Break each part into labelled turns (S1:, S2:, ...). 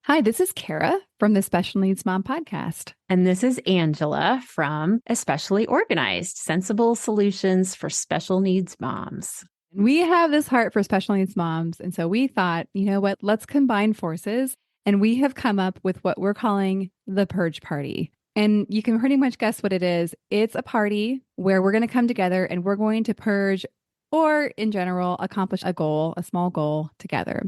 S1: Hi, this is Kara from the Special Needs Mom podcast.
S2: And this is Angela from Especially Organized, Sensible Solutions for Special Needs Moms.
S1: We have this heart for special needs moms. And so we thought, you know what, let's combine forces. And we have come up with what we're calling the Purge Party. And you can pretty much guess what it is. It's a party where we're going to come together and we're going to purge, or in general, accomplish a goal, a small goal together.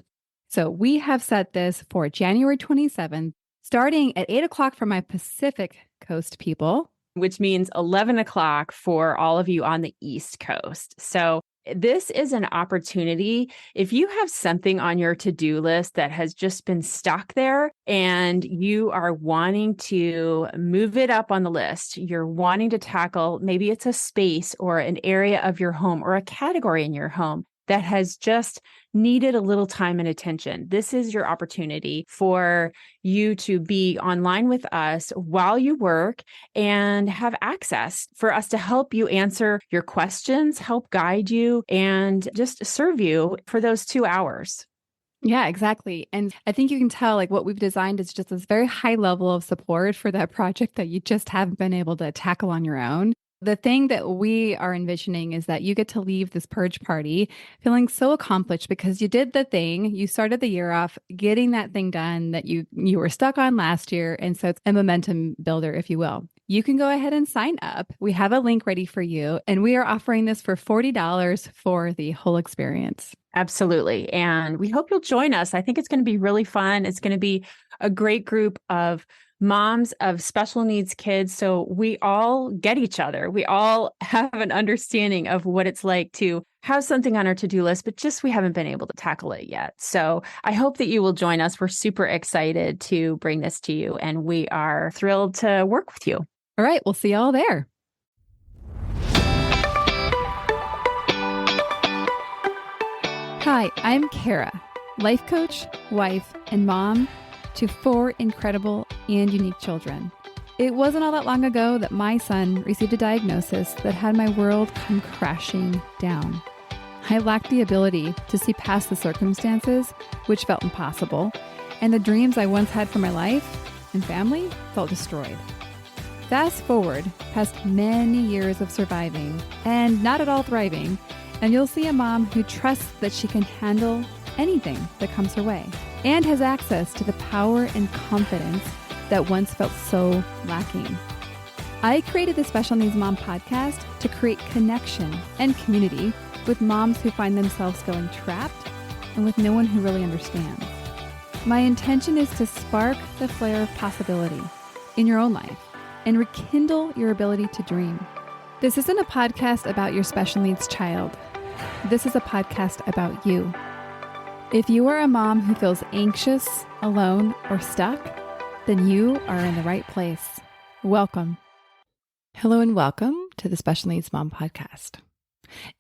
S1: So we have set this for January 27th, starting at 8 o'clock for my Pacific Coast people,
S2: which means 11 o'clock for all of you on the East Coast. So this is an opportunity. If you have something on your to-do list that has just been stuck there and you are wanting to move it up on the list, you're wanting to tackle, maybe it's a space or an area of your home or a category in your home that has just needed a little time and attention. This is your opportunity for you to be online with us while you work and have access for us to help you answer your questions, help guide you, and just serve you for those 2 hours.
S1: Yeah, exactly. And I think you can tell like what we've designed is just this very high level of support for that project that you just haven't been able to tackle on your own. The thing that we are envisioning is that you get to leave this purge party feeling so accomplished because you did the thing. You started the year off getting that thing done that you were stuck on last year. And so it's a momentum builder, if you will. You can go ahead and sign up. We have a link ready for you, and we are offering this for $40 for the whole experience.
S2: Absolutely. And we hope you'll join us. I think it's going to be really fun. It's going to be a great group of moms of special needs kids. So we all get each other. We all have an understanding of what it's like to have something on our to-do list, but just we haven't been able to tackle it yet. So I hope that you will join us. We're super excited to bring this to you, and we are thrilled to work with you.
S1: All right. We'll see you all there. Hi, I'm Kara, life coach, wife, and mom to 4 incredible and unique children. It wasn't all that long ago that my son received a diagnosis that had my world come crashing down. I lacked the ability to see past the circumstances, which felt impossible, and the dreams I once had for my life and family felt destroyed. Fast forward past many years of surviving and not at all thriving, and you'll see a mom who trusts that she can handle anything that comes her way and has access to the power and confidence that once felt so lacking. I created the Special Needs Mom podcast to create connection and community with moms who find themselves feeling trapped and with no one who really understands. My intention is to spark the flare of possibility in your own life and rekindle your ability to dream. This isn't a podcast about your special needs child. This is a podcast about you. If you are a mom who feels anxious, alone, or stuck, then you are in the right place. Welcome. Hello and welcome to the Special Needs Mom podcast.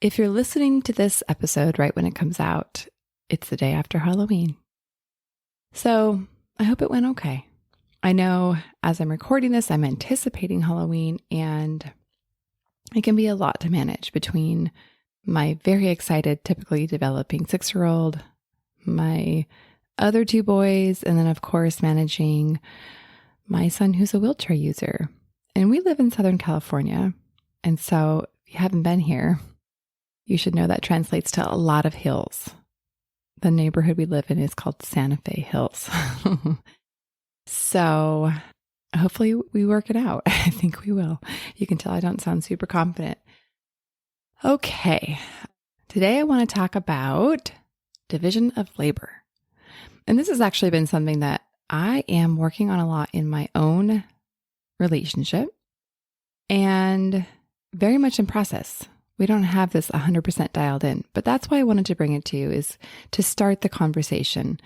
S1: If you're listening to this episode right when it comes out, it's the day after Halloween. So I hope it went okay. I know as I'm recording this, I'm anticipating Halloween, and it can be a lot to manage between my very excited, typically developing 6-year-old, my other 2 boys, and then of course managing my son who's a wheelchair user. And we live in Southern California. And so if you haven't been here, you should know that translates to a lot of hills. The neighborhood we live in is called Santa Fe Hills. So hopefully we work it out. I think we will. You can tell I don't sound super confident. Okay. Today I want to talk about division of labor. And this has actually been something that I am working on a lot in my own relationship and very much in process. We don't have this 100% dialed in, but that's why I wanted to bring it to you, is to start the conversation.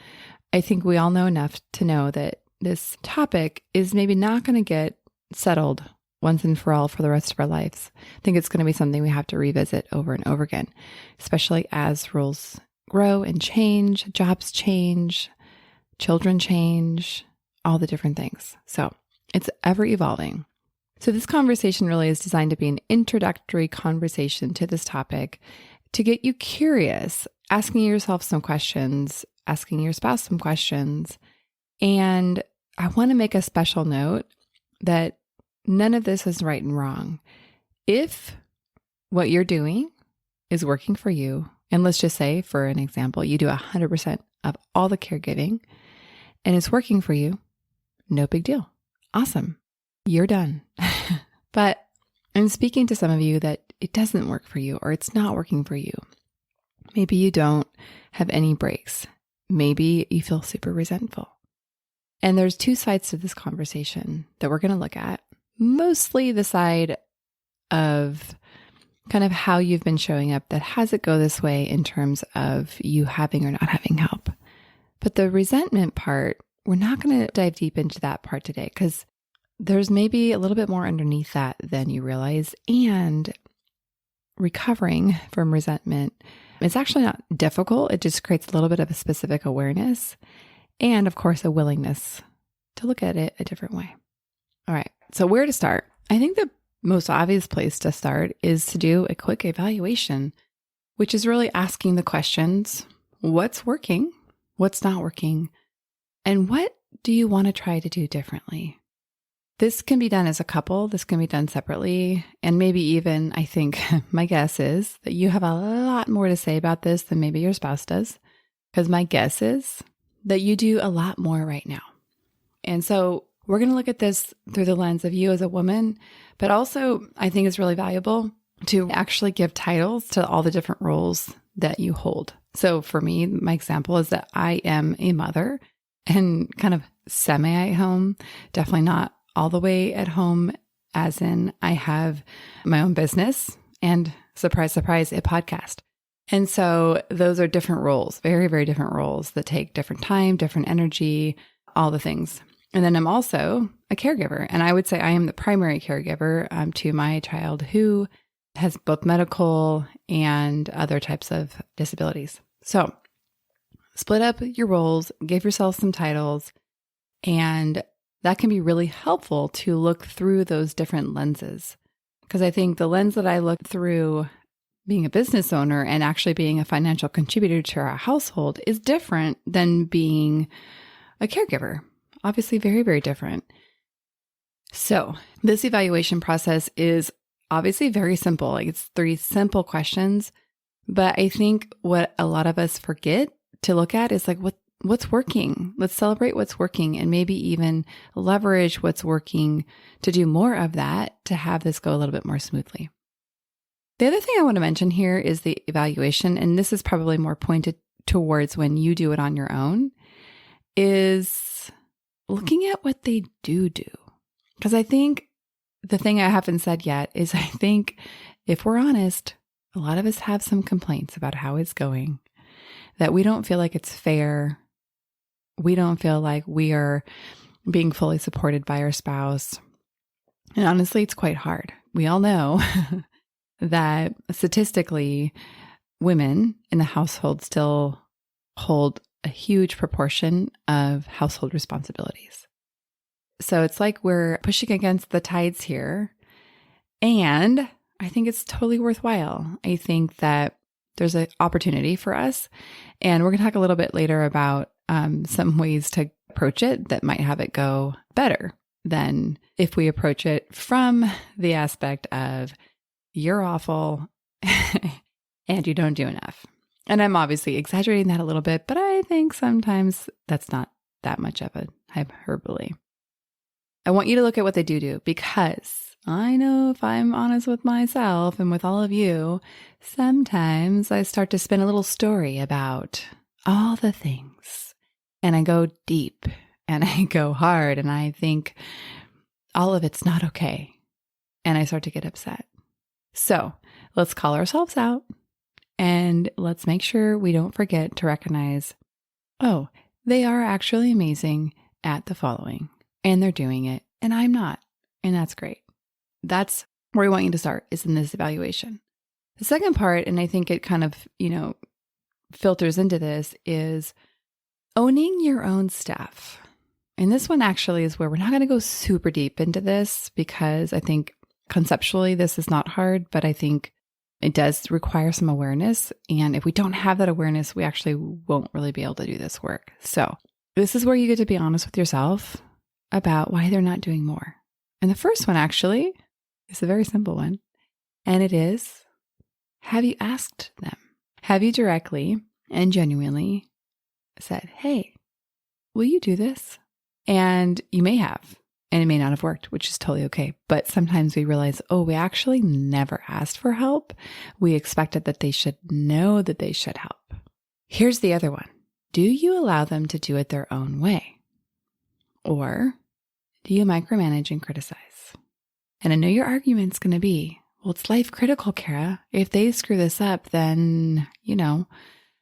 S1: I think we all know enough to know that this topic is maybe not going to get settled once and for all for the rest of our lives. I think it's going to be something we have to revisit over and over again, especially as rules grow and change, jobs change, children change, all the different things. So it's ever evolving. So this conversation really is designed to be an introductory conversation to this topic to get you curious, asking yourself some questions, asking your spouse some questions, And I want to make a special note that none of this is right and wrong. If what you're doing is working for you, and let's just say, for an example, you do 100% of all the caregiving and it's working for you, no big deal. Awesome. You're done. But I'm speaking to some of you that it doesn't work for you or it's not working for you. Maybe you don't have any breaks. Maybe you feel super resentful. And there's two sides to this conversation that we're going to look at. Mostly the side of kind of how you've been showing up that has it go this way in terms of you having or not having help. But the resentment part, we're not going to dive deep into that part today because there's maybe a little bit more underneath that than you realize. And recovering from resentment is actually not difficult. It just creates a little bit of a specific awareness and, of course, a willingness to look at it a different way. All right. So where to start? I think the most obvious place to start is to do a quick evaluation, which is really asking the questions, what's working, what's not working, and what do you want to try to do differently? This can be done as a couple. This can be done separately. And maybe even, I think, my guess is that you have a lot more to say about this than maybe your spouse does. Because my guess is that you do a lot more right now. And so we're going to look at this through the lens of you as a woman, but also I think it's really valuable to actually give titles to all the different roles that you hold. So for me, my example is that I am a mother and kind of semi at home, definitely not all the way at home, as in I have my own business and surprise, surprise, a podcast. And so those are different roles, very, very different roles that take different time, different energy, all the things. And then I'm also a caregiver. And I would say I am the primary caregiver to my child who has both medical and other types of disabilities. So split up your roles, give yourself some titles, and that can be really helpful to look through those different lenses. Because I think the lens that I look through being a business owner and actually being a financial contributor to our household is different than being a caregiver. Obviously, very, very different. So this evaluation process is obviously very simple. Like it's 3 simple questions. But I think what a lot of us forget to look at is like, what's working? Let's celebrate what's working and maybe even leverage what's working to do more of that to have this go a little bit more smoothly. The other thing I want to mention here is the evaluation, and this is probably more pointed towards when you do it on your own, is looking at what they do. Because I think the thing I haven't said yet is I think if we're honest, a lot of us have some complaints about how it's going, that we don't feel like it's fair. We don't feel like we are being fully supported by our spouse. And honestly, it's quite hard. We all know that statistically, women in the household still hold a huge proportion of household responsibilities. So it's like we're pushing against the tides here. And I think it's totally worthwhile. I think that there's an opportunity for us. And we're going to talk a little bit later about some ways to approach it that might have it go better than if we approach it from the aspect of you're awful and you don't do enough. And I'm obviously exaggerating that a little bit, but I think sometimes that's not that much of a hyperbole. I want you to look at what they do because I know if I'm honest with myself and with all of you, sometimes I start to spin a little story about all the things and I go deep and I go hard and I think all of it's not okay. And I start to get upset. So let's call ourselves out and let's make sure we don't forget to recognize, oh, they are actually amazing at the following and they're doing it and I'm not. And that's great. That's where I want you to start is in this evaluation. The second part, and I think it kind of, filters into this, is owning your own stuff. And this one actually is where we're not going to go super deep into this because I think conceptually this is not hard, but I think it does require some awareness. And if we don't have that awareness, we actually won't really be able to do this work. So This is where you get to be honest with yourself about why they're not doing more. And the first one actually is a very simple one. And it is, have you asked them? Have you directly and genuinely said, hey, will you do this? And you may have, and it may not have worked, which is totally okay. But sometimes we realize, oh, we actually never asked for help. We expected that they should know that they should help. Here's the other one. Do you allow them to do it their own way? Or do you micromanage and criticize? And I know your argument's going to be, well, it's life critical, Kara. If they screw this up, then,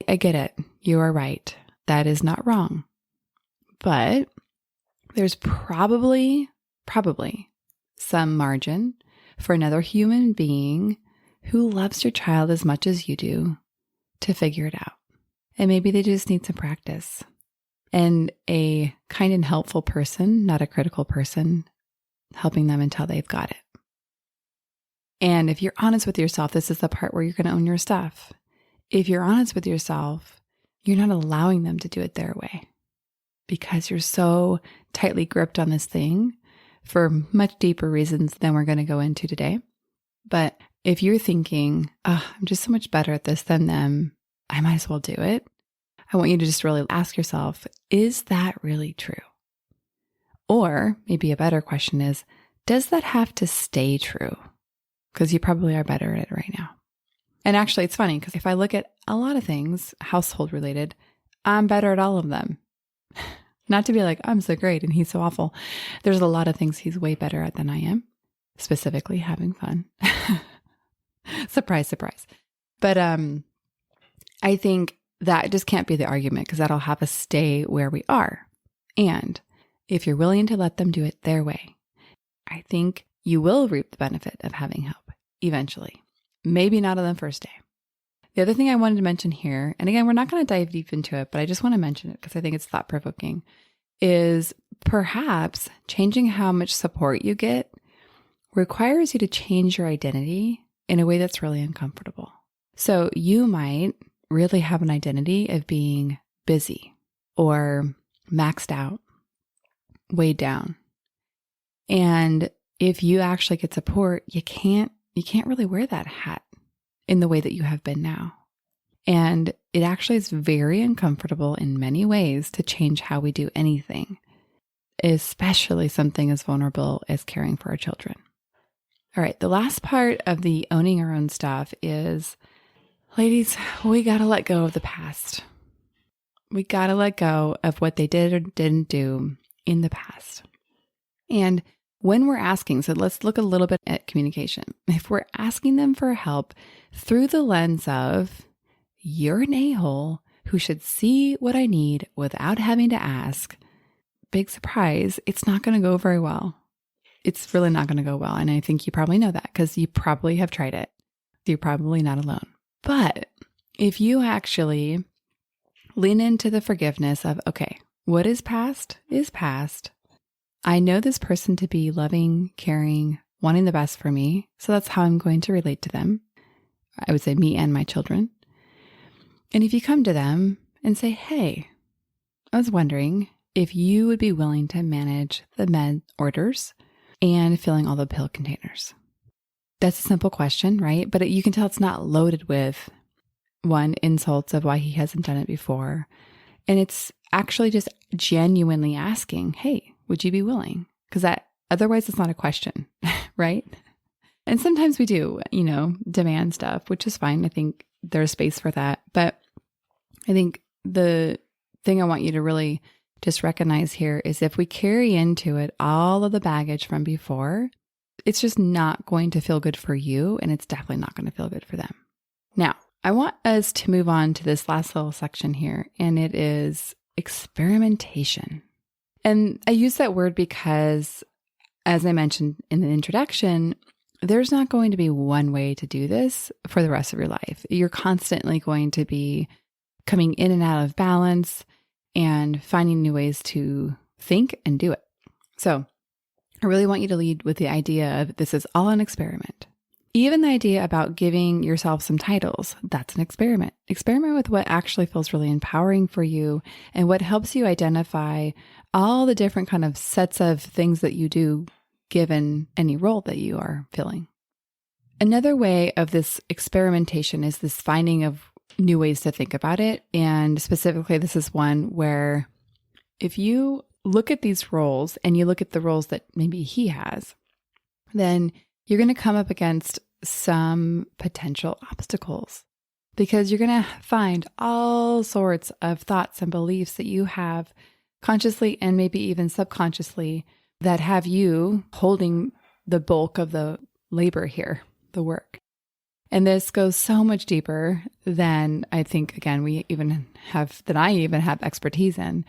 S1: I get it. You are right. That is not wrong. But there's probably some margin for another human being who loves your child as much as you do to figure it out. And maybe they just need some practice. And a kind and helpful person, not a critical person, helping them until they've got it. And if you're honest with yourself, this is the part where you're going to own your stuff. If you're honest with yourself, you're not allowing them to do it their way because you're so tightly gripped on this thing for much deeper reasons than we're going to go into today. But if you're thinking, oh, I'm just so much better at this than them, I might as well do it. I want you to just really ask yourself, is that really true? Or maybe a better question is, does that have to stay true? Because you probably are better at it right now. And actually, it's funny because if I look at a lot of things, household related, I'm better at all of them. Not to be like, I'm so great and he's so awful. There's a lot of things he's way better at than I am, specifically having fun. Surprise, surprise. But I think that just can't be the argument because that'll have us stay where we are. And if you're willing to let them do it their way, I think you will reap the benefit of having help eventually. Maybe not on the first day. The other thing I wanted to mention here, and again, we're not going to dive deep into it, but I just want to mention it because I think it's thought-provoking, is perhaps changing how much support you get requires you to change your identity in a way that's really uncomfortable. So you might really have an identity of being busy or maxed out, weighed down. And if you actually get support, you can't really wear that hat in the way that you have been now. And it actually is very uncomfortable in many ways to change how we do anything, especially something as vulnerable as caring for our children. All right, the last part of the owning our own stuff is, ladies, we got to let go of the past. We got to let go of what they did or didn't do in the past. And when we're asking, so let's look a little bit at communication. If we're asking them for help through the lens of, you're an a-hole who should see what I need without having to ask, big surprise, it's not going to go very well. It's really not going to go well. And I think you probably know that because you probably have tried it. You're probably not alone. But if you actually lean into the forgiveness of, okay, what is past is past. I know this person to be loving, caring, wanting the best for me. So that's how I'm going to relate to them. I would say me and my children. And if you come to them and say, hey, I was wondering if you would be willing to manage the med orders and filling all the pill containers. That's a simple question, right? But you can tell it's not loaded with, one, insults of why he hasn't done it before. And it's actually just genuinely asking, hey, would you be willing? Because otherwise it's not a question, right? And sometimes we do, demand stuff, which is fine. I think there's space for that. But I think the thing I want you to really just recognize here is if we carry into it all of the baggage from before, it's just not going to feel good for you, and it's definitely not going to feel good for them. Now, I want us to move on to this last little section here, and it is experimentation. And I use that word because, as I mentioned in the introduction, there's not going to be one way to do this for the rest of your life. You're constantly going to be coming in and out of balance and finding new ways to think and do it. So I really want you to lead with the idea of this is all an experiment. Even the idea about giving yourself some titles, that's an experiment. Experiment with what actually feels really empowering for you and what helps you identify all the different kind of sets of things that you do given any role that you are filling. Another way of this experimentation is this finding of new ways to think about it. And specifically, this is one where if you look at these roles and you look at the roles that maybe he has, then you're going to come up against some potential obstacles because you're going to find all sorts of thoughts and beliefs that you have consciously and maybe even subconsciously that have you holding the bulk of the labor here, the work. And this goes so much deeper than I think, again, I even have expertise in.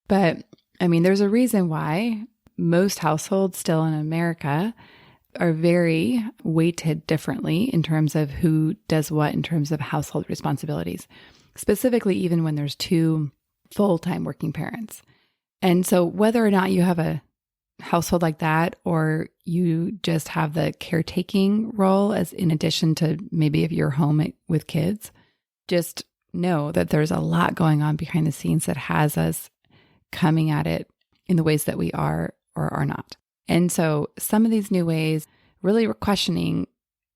S1: But I mean, there's a reason why most households still in America are very weighted differently in terms of who does what in terms of household responsibilities, specifically even when there's two full-time working parents. And so whether or not you have a household like that, or you just have the caretaking role as in addition to maybe if you're home with kids, just know that there's a lot going on behind the scenes that has us coming at it in the ways that we are or are not. And so some of these new ways, really questioning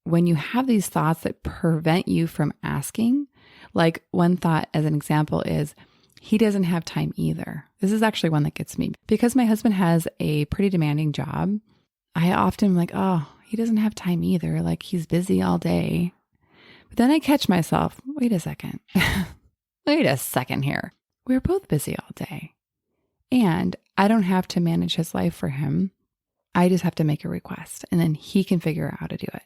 S1: when you have these thoughts that prevent you from asking, like one thought as an example is, he doesn't have time either. This is actually one that gets me. Because my husband has a pretty demanding job, I often am like, oh, he doesn't have time either. Like he's busy all day. But then I catch myself, wait a second. Wait a second here. We're both busy all day. And I don't have to manage his life for him. I just have to make a request and then he can figure out how to do it.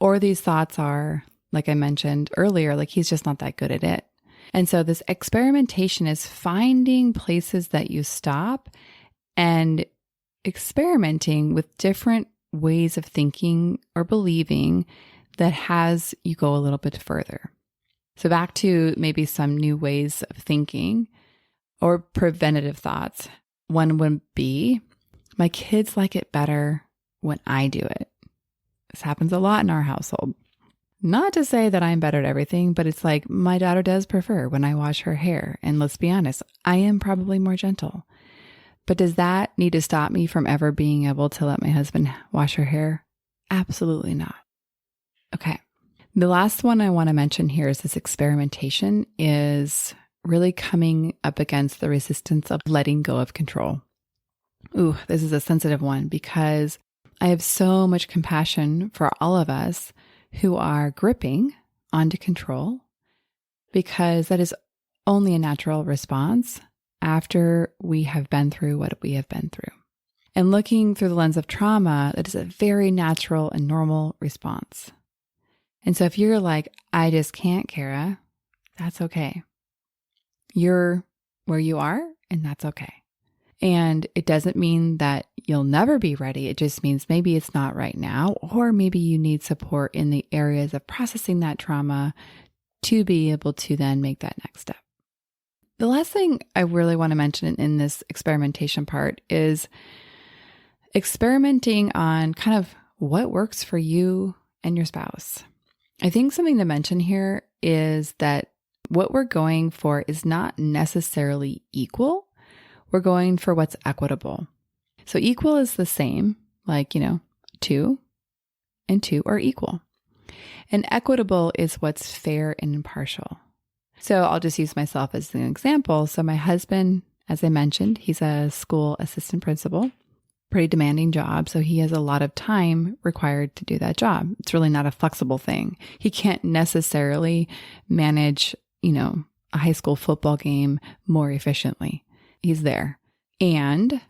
S1: Or these thoughts are, like I mentioned earlier, like he's just not that good at it. And so this experimentation is finding places that you stop and experimenting with different ways of thinking or believing that has you go a little bit further. So back to maybe some new ways of thinking or preventative thoughts. One would be, my kids like it better when I do it. This happens a lot in our household. Not to say that I'm better at everything, but it's like my daughter does prefer when I wash her hair. And let's be honest, I am probably more gentle. But does that need to stop me from ever being able to let my husband wash her hair? Absolutely not. Okay. The last one I want to mention here is this experimentation is really coming up against the resistance of letting go of control. Ooh, this is a sensitive one because I have so much compassion for all of us who are gripping onto control because that is only a natural response after we have been through what we have been through. And looking through the lens of trauma, that is a very natural and normal response. And so if you're like, I just can't, Kara, that's okay. You're where you are, and that's okay. And it doesn't mean that you'll never be ready. It just means maybe it's not right now, or maybe you need support in the areas of processing that trauma to be able to then make that next step. The last thing I really want to mention in this experimentation part is experimenting on kind of what works for you and your spouse. I think something to mention here is that what we're going for is not necessarily equal. We're going for what's equitable. So equal is the same, like, 2 and 2 are equal. And equitable is what's fair and impartial. So I'll just use myself as an example. So my husband, as I mentioned, he's a school assistant principal, pretty demanding job. So he has a lot of time required to do that job. It's really not a flexible thing. He can't necessarily manage, a high school football game more efficiently. He's there. And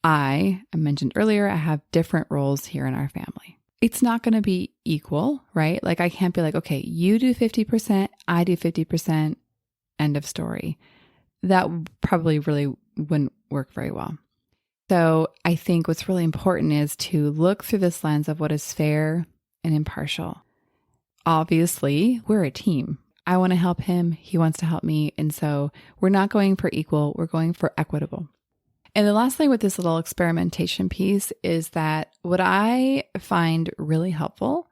S1: I mentioned earlier, I have different roles here in our family. It's not going to be equal, right? Like I can't be like, okay, you do 50%, I do 50%, end of story. That probably really wouldn't work very well. So I think what's really important is to look through this lens of what is fair and impartial. Obviously, we're a team. I want to help him. He wants to help me. And so we're not going for equal. We're going for equitable. And the last thing with this little experimentation piece is that what I find really helpful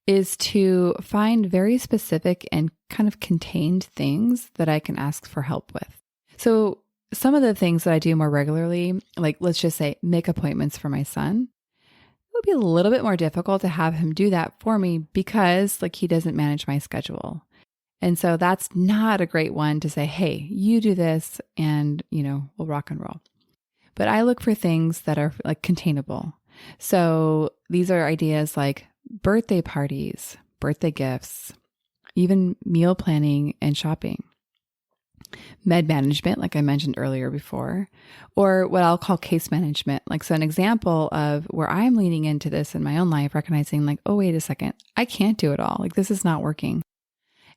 S1: is to find very specific and kind of contained things that I can ask for help with. So some of the things that I do more regularly, like let's just say make appointments for my son, it would be a little bit more difficult to have him do that for me because like he doesn't manage my schedule. And so that's not a great one to say, hey, you do this and, we'll rock and roll. But I look for things that are like containable. So these are ideas like birthday parties, birthday gifts, even meal planning and shopping, med management, like I mentioned earlier before, or what I'll call case management. Like, so an example of where I'm leaning into this in my own life, recognizing like, oh, wait a second, I can't do it all. Like this is not working.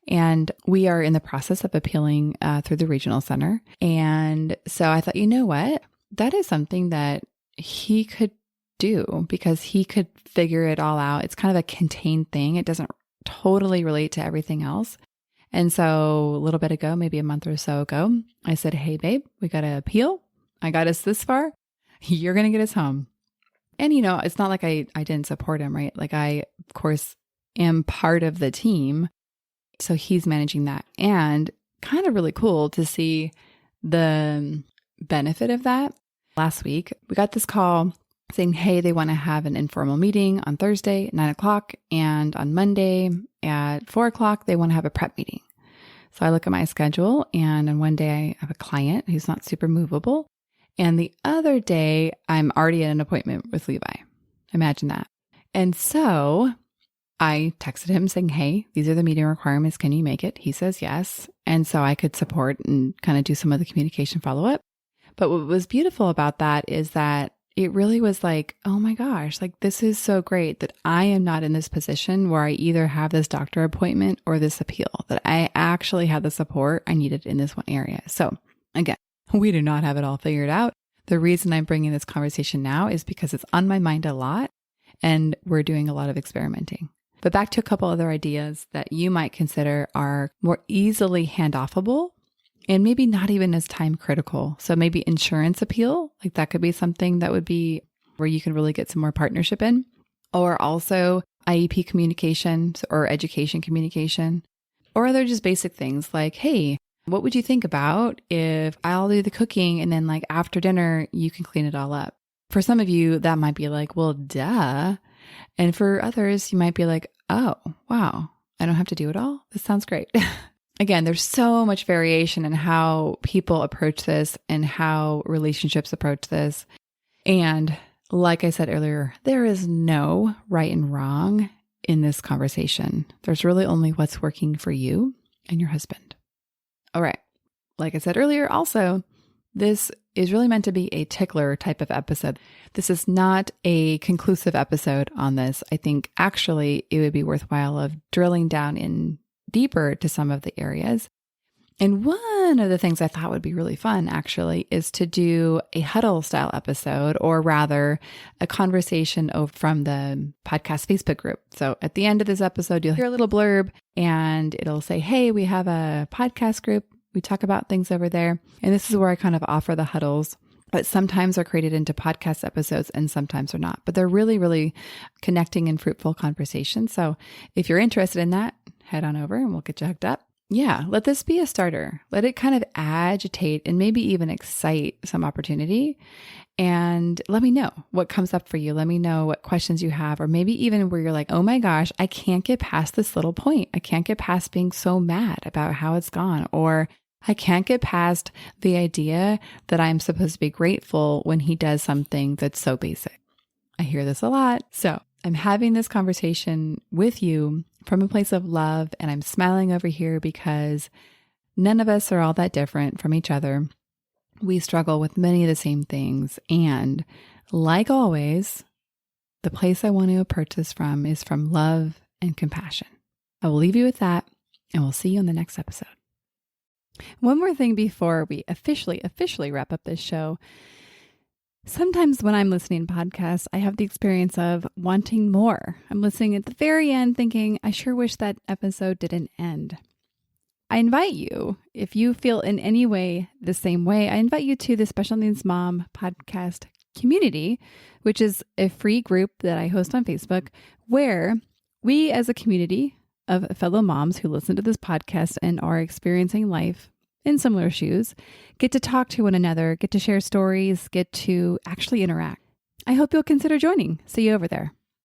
S1: And we are in the process of appealing through the regional center. And so I thought, you know what? That is something that he could do because he could figure it all out. It's kind of a contained thing. It doesn't totally relate to everything else. And so a little bit ago, maybe a month or so ago, I said, hey, babe, we got to appeal. I got us this far. You're going to get us home. And, it's not like I didn't support him, right? Like I, of course, am part of the team. So he's managing that, and kind of really cool to see the benefit of that. Last week, we got this call saying, hey, they want to have an informal meeting on Thursday at 9:00, and on Monday at 4:00, they want to have a prep meeting. So I look at my schedule, and on one day I have a client who's not super movable. And the other day I'm already at an appointment with Levi. Imagine that. And so I texted him saying, hey, these are the meeting requirements. Can you make it? He says yes. And so I could support and kind of do some of the communication follow-up. But what was beautiful about that is that it really was like, oh my gosh, like this is so great that I am not in this position where I either have this doctor appointment or this appeal, that I actually have the support I needed in this one area. So again, we do not have it all figured out. The reason I'm bringing this conversation now is because it's on my mind a lot and we're doing a lot of experimenting. But back to a couple other ideas that you might consider are more easily handoffable and maybe not even as time critical. So maybe insurance appeal, like that could be something that would be where you can really get some more partnership in, or also IEP communication or education communication, or other just basic things like, hey, what would you think about if I'll do the cooking and then like after dinner, you can clean it all up? For some of you, that might be like, well, duh. And for others, you might be like, oh, wow, I don't have to do it all. This sounds great. Again, there's so much variation in how people approach this and how relationships approach this. And like I said earlier, there is no right and wrong in this conversation. There's really only what's working for you and your husband. All right. Like I said earlier, also, this is really meant to be a tickler type of episode. This is not a conclusive episode on this. I think actually it would be worthwhile of drilling down in deeper to some of the areas. And one of the things I thought would be really fun actually is to do a huddle style episode, or rather a conversation from the podcast Facebook group. So at the end of this episode, you'll hear a little blurb and it'll say, hey, we have a podcast group. We talk about things over there. And this is where I kind of offer the huddles, but sometimes are created into podcast episodes and sometimes are not. But they're really, really connecting and fruitful conversations. So if you're interested in that, head on over and we'll get you hooked up. Yeah, let this be a starter. Let it kind of agitate and maybe even excite some opportunity. And let me know what comes up for you. Let me know what questions you have, or maybe even where you're like, oh my gosh, I can't get past this little point. I can't get past being so mad about how it's gone, or I can't get past the idea that I'm supposed to be grateful when he does something that's so basic. I hear this a lot. So I'm having this conversation with you from a place of love, and I'm smiling over here because none of us are all that different from each other. We struggle with many of the same things. And like always, the place I want to approach this from is from love and compassion. I will leave you with that, and we'll see you in the next episode. One more thing before we officially wrap up this show. Sometimes when I'm listening to podcasts, I have the experience of wanting more. I'm listening at the very end thinking, I sure wish that episode didn't end. I invite you, if you feel in any way the same way, I invite you to the Special Needs Mom podcast community, which is a free group that I host on Facebook, where We, as a community of fellow moms who listen to this podcast and are experiencing life in similar shoes, get to talk to one another, get to share stories, get to actually interact. I hope you'll consider joining. See you over there.